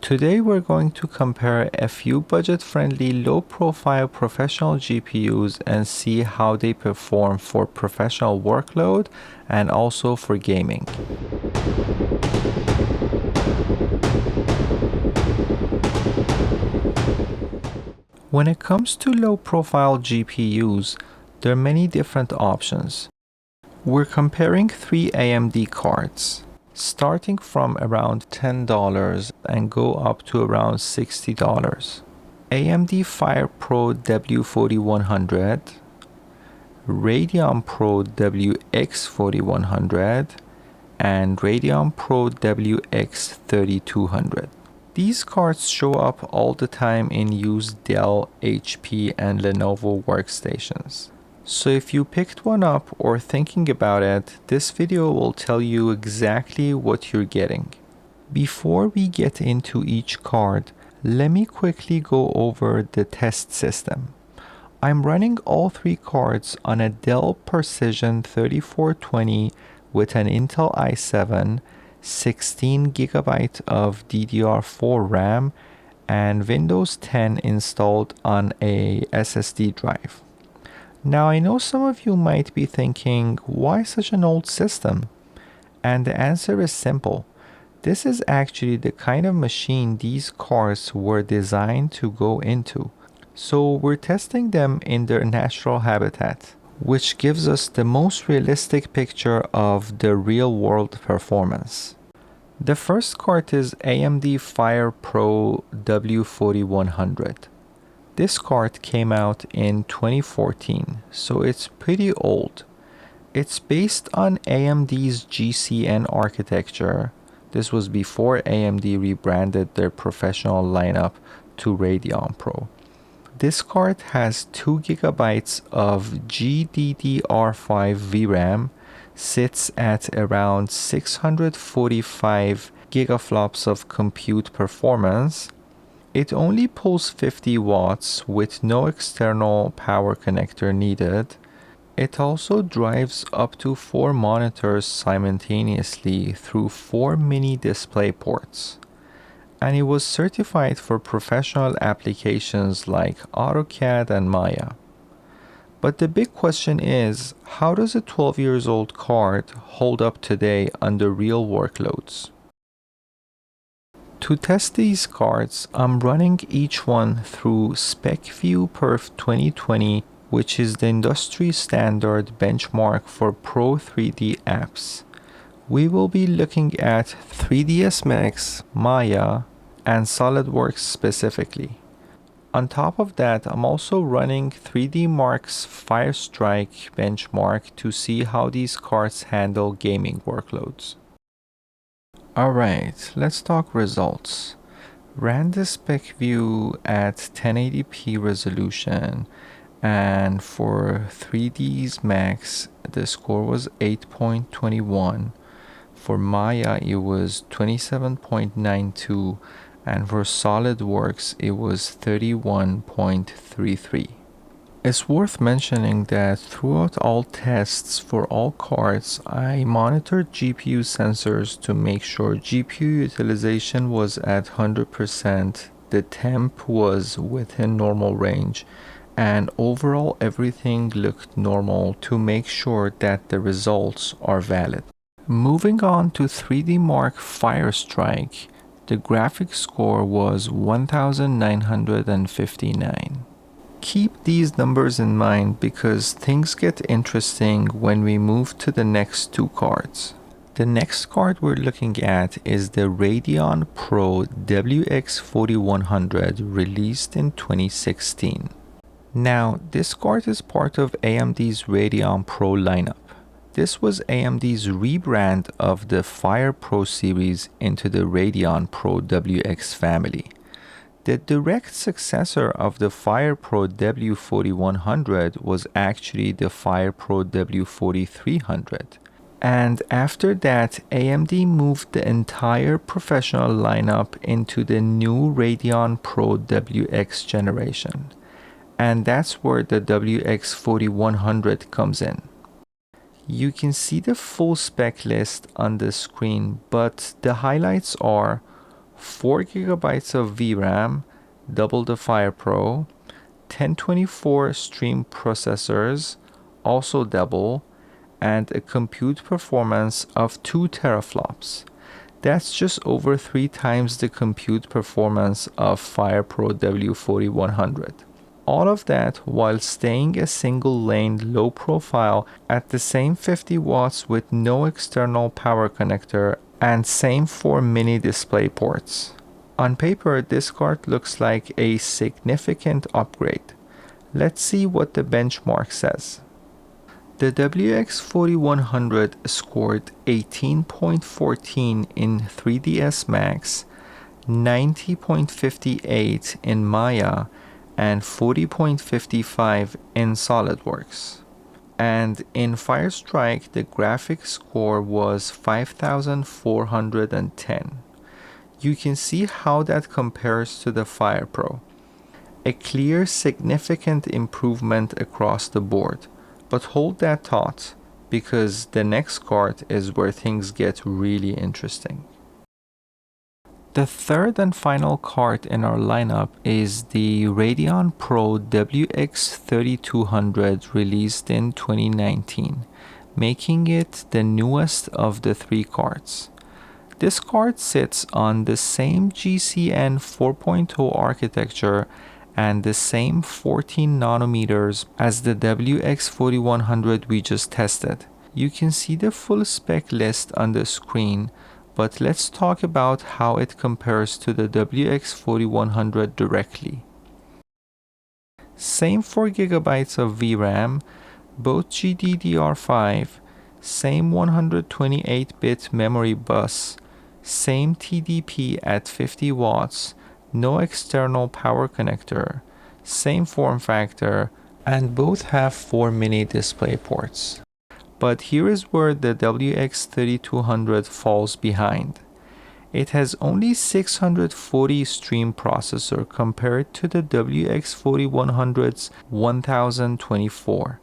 Today we're going to compare a few budget-friendly, low-profile professional GPUs and see how they perform for professional workload and also for gaming. When it comes to low-profile GPUs, there are many different options. We're comparing three AMD cards, starting from around $10 and go up to around $60. AMD FirePro W4100, Radeon Pro WX4100, and Radeon Pro WX3200. These cards show up all the time in used Dell, HP, and Lenovo workstations. So if you picked one up or thinking about it, this video will tell you exactly what you're getting. Before we get into each card, let me quickly go over the test system. I'm running all three cards on a Dell Precision 3420 with an Intel i7, 16 GB of DDR4 RAM, and Windows 10 installed on a SSD drive. Now I know some of you might be thinking, why such an old system? And the answer is simple. This is actually the kind of machine these cards were designed to go into. So we're testing them in their natural habitat, which gives us the most realistic picture of the real-world performance. The first card is AMD FirePro W4100. This card came out in 2014, so it's pretty old. It's based on AMD's GCN architecture. This was before AMD rebranded their professional lineup to Radeon Pro. This card has 2 GB of GDDR5 VRAM, sits at around 645 gigaflops of compute performance. It only pulls 50 watts with no external power connector needed. It also drives up to 4 monitors simultaneously through 4 mini display ports. And it was certified for professional applications like AutoCAD and Maya. But the big question is, how does a 12 years old card hold up today under real workloads? To test these cards, I'm running each one through SPECviewperf 2020, which is the industry standard benchmark for Pro 3D apps. We will be looking at 3ds Max, Maya, and SolidWorks specifically. On top of that, I'm also running 3D Mark's Firestrike benchmark to see how these cards handle gaming workloads. Alright, let's talk results. Ran the SPECview at 1080p resolution, and for 3ds Max the score was 8.21. For Maya it was 27.92, and for SolidWorks it was 31.33. It's worth mentioning that throughout all tests for all cards, I monitored GPU sensors to make sure GPU utilization was at 100%, the temp was within normal range, and overall everything looked normal to make sure that the results are valid. Moving on to 3D Mark Firestrike, the graphics score was 1959. Keep these numbers in mind because things get interesting when we move to the next two cards. The next card we're looking at is the Radeon Pro WX4100 released in 2016. Now, this card is part of AMD's Radeon Pro lineup. This was AMD's rebrand of the FirePro series into the Radeon Pro WX family. The direct successor of the FirePro W4100 was actually the FirePro W4300. And after that, AMD moved the entire professional lineup into the new Radeon Pro WX generation. And that's where the WX4100 comes in. You can see the full spec list on the screen, but the highlights are 4 gigabytes of VRAM, double the FirePro, 1024 stream processors, also double, and a compute performance of 2 teraflops. That's just over 3 times the compute performance of FirePro W4100. All of that while staying a single lane low profile at the same 50 watts with no external power connector and same 4 mini display ports. On paper, this card looks like a significant upgrade. Let's see what the benchmark says. The WX4100 scored 18.14 in 3ds Max, 90.58 in Maya, and 40.55 in SolidWorks. And in Firestrike, the graphics score was 5410. You can see how that compares to the FirePro. A clear, significant improvement across the board. But hold that thought, because the next card is where things get really interesting. The third and final card in our lineup is the Radeon Pro WX3200 released in 2019, making it the newest of the 3 cards. This card sits on the same GCN 4.0 architecture and the same 14 nanometers as the WX4100 we just tested. You can see the full spec list on the screen, but let's talk about how it compares to the WX4100 directly. Same 4 gigabytes of VRAM, both GDDR5, same 128-bit memory bus, same TDP at 50 watts, no external power connector, same form factor, and both have 4 mini display ports. But here is where the WX3200 falls behind. It has only 640 stream processor compared to the WX4100's 1024.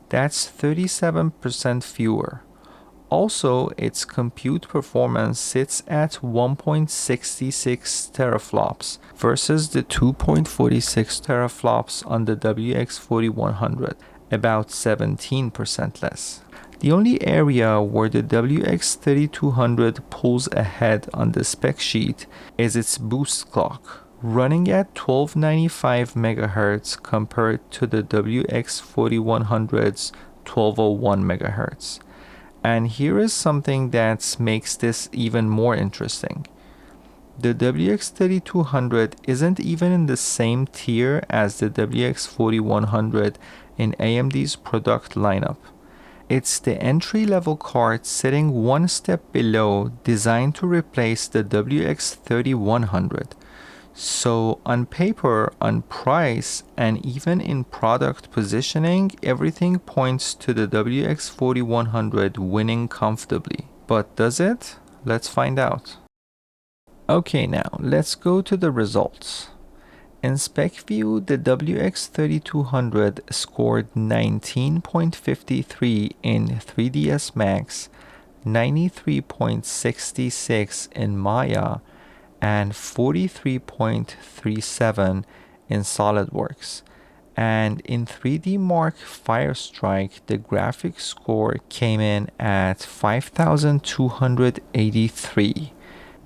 That's 37% fewer. Also, its compute performance sits at 1.66 teraflops versus the 2.46 teraflops on the WX4100, about 17% less. The only area where the WX3200 pulls ahead on the spec sheet is its boost clock, running at 1295 MHz compared to the WX4100's 1201 MHz. And here is something that makes this even more interesting. The WX3200 isn't even in the same tier as the WX4100 in AMD's product lineup. It's the entry-level card sitting one step below, designed to replace the WX3100. So on paper, on price, and even in product positioning, everything points to the WX4100 winning comfortably. But does it? Let's find out. Okay, now let's go to the results. In SpecView, the WX3200 scored 19.53 in 3ds Max, 93.66 in Maya, and 43.37 in SolidWorks. And in 3D Mark Firestrike, the graphics score came in at 5283.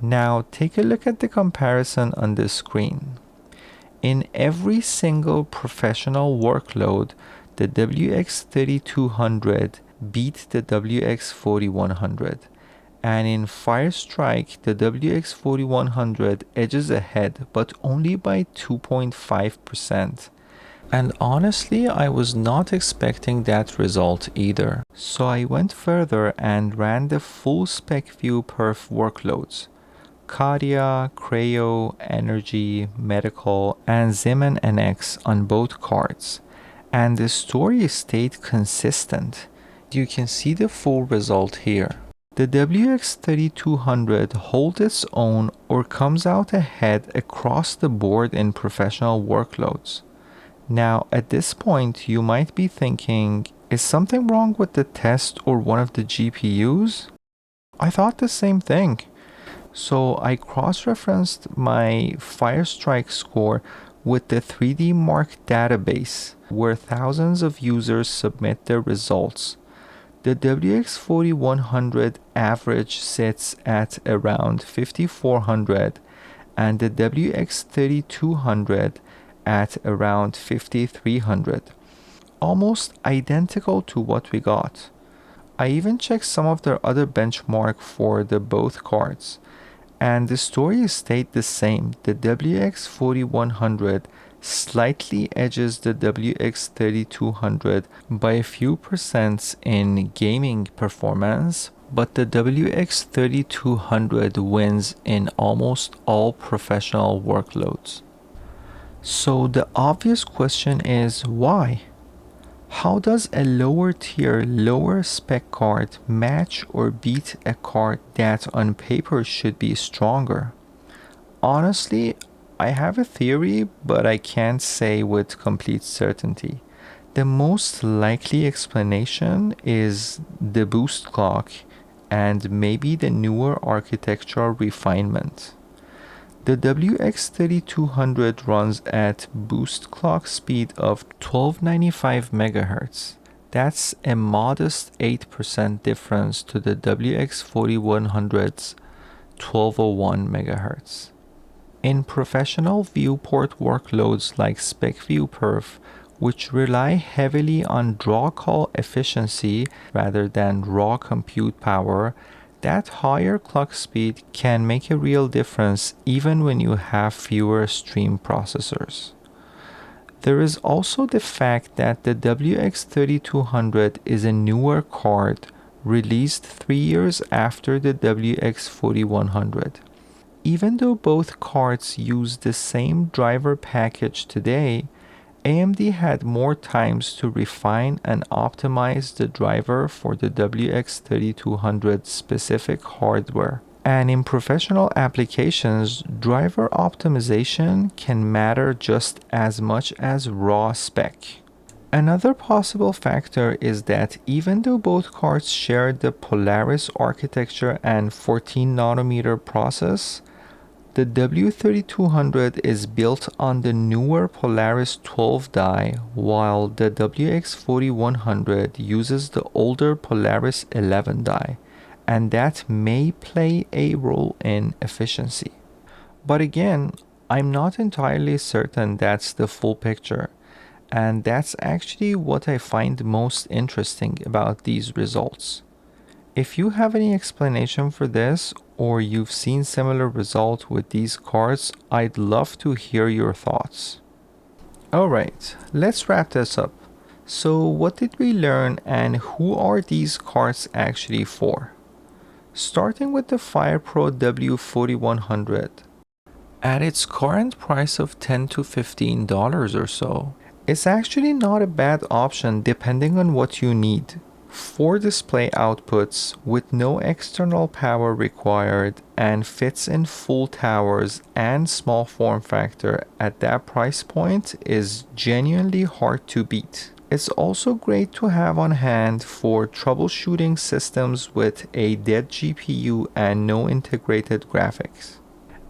Now take a look at the comparison on the screen. In every single professional workload, the WX3200 beat the WX4100. And in Firestrike, the WX4100 edges ahead, but only by 2.5%. And honestly, I was not expecting that result either. So I went further and ran the full Specviewperf workloads. Cadia, Creo, Energy, Medical, and Xeon NX on both cards. And the story stayed consistent. You can see the full result here. The WX3200 holds its own or comes out ahead across the board in professional workloads. Now, at this point, you might be thinking, is something wrong with the test or one of the GPUs? I thought the same thing. So I cross-referenced my Firestrike score with the 3D Mark database, where thousands of users submit their results. The WX4100 average sits at around 5400 and the WX3200 at around 5300, almost identical to what we got. I even checked some of their other benchmark for the both cards, and the story stayed the same. The WX4100 slightly edges the WX3200 by a few percents in gaming performance, but the WX3200 wins in almost all professional workloads. So the obvious question is why? How does a lower tier, lower spec card match or beat a card that on paper should be stronger? Honestly, I have a theory, but I can't say with complete certainty. The most likely explanation is the boost clock and maybe the newer architectural refinement. The WX3200 runs at boost clock speed of 1295 MHz. That's a modest 8% difference to the WX4100's 1201 MHz. In professional viewport workloads like SPECviewperf, which rely heavily on draw call efficiency rather than raw compute power, that higher clock speed can make a real difference even when you have fewer stream processors. There is also the fact that the WX3200 is a newer card released 3 years after the WX4100. Even though both cards use the same driver package today, AMD had more times to refine and optimize the driver for the WX3200 specific hardware. And in professional applications, driver optimization can matter just as much as raw spec. Another possible factor is that even though both cards share the Polaris architecture and 14nm process, the W3200 is built on the newer Polaris 12 die, while the WX4100 uses the older Polaris 11 die, and that may play a role in efficiency. But again, I'm not entirely certain that's the full picture, and that's actually what I find most interesting about these results. If you have any explanation for this, or you've seen similar results with these cards, I'd love to hear your thoughts. Alright, let's wrap this up. So what did we learn and who are these cards actually for? Starting with the FirePro W4100. At its current price of $10 to $15 or so, it's actually not a bad option depending on what you need. 4 display outputs with no external power required and fits in full towers and small form factor at that price point is genuinely hard to beat. It's also great to have on hand for troubleshooting systems with a dead GPU and no integrated graphics.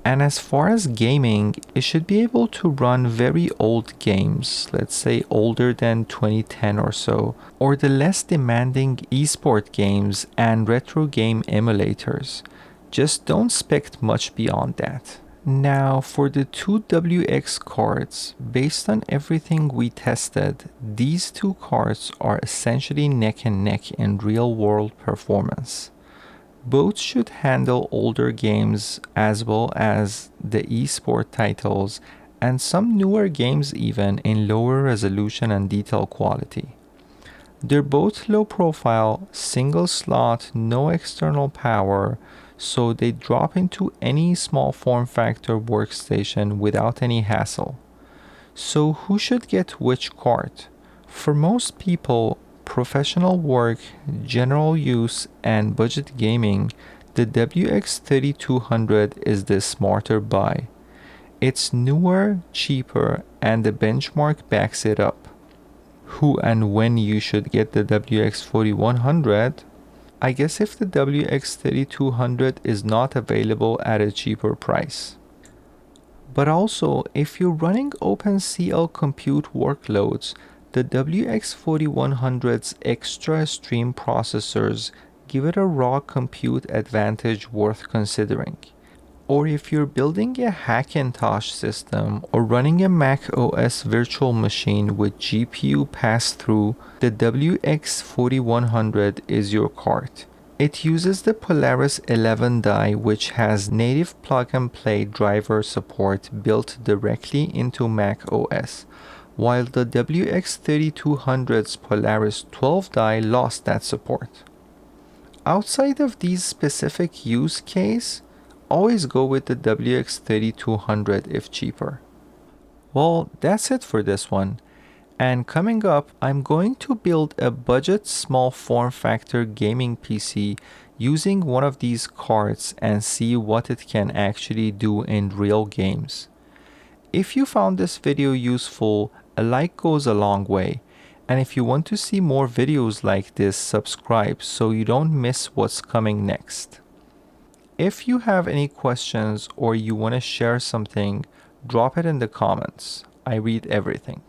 And as far as gaming, it should be able to run very old games, let's say older than 2010 or so, or the less demanding esport games and retro game emulators. Just don't expect much beyond that. Now for the two WX cards, based on everything we tested, these two cards are essentially neck and neck in real world performance. Both should handle older games as well as the esport titles and some newer games even in lower resolution and detail quality. They're both low profile, single slot, no external power, so they drop into any small form factor workstation without any hassle. So who should get which card? For most people, professional work, general use, and budget gaming, the WX3200 is the smarter buy. It's newer, cheaper, and the benchmark backs it up. Who and when you should get the WX4100? I guess if the WX3200 is not available at a cheaper price. But also, if you're running OpenCL compute workloads, the WX4100's extra stream processors give it a raw compute advantage worth considering. Or if you're building a Hackintosh system or running a Mac OS virtual machine with GPU pass-through, the WX4100 is your card. It uses the Polaris 11 die, which has native plug-and-play driver support built directly into Mac OS, while the WX3200's Polaris 12 die lost that support. Outside of these specific use case, always go with the WX3200 if cheaper. Well, that's it for this one. And coming up, I'm going to build a budget small form factor gaming PC using one of these cards and see what it can actually do in real games. If you found this video useful, a like goes a long way. And if you want to see more videos like this, subscribe so you don't miss what's coming next. If you have any questions or you want to share something, drop it in the comments. I read everything.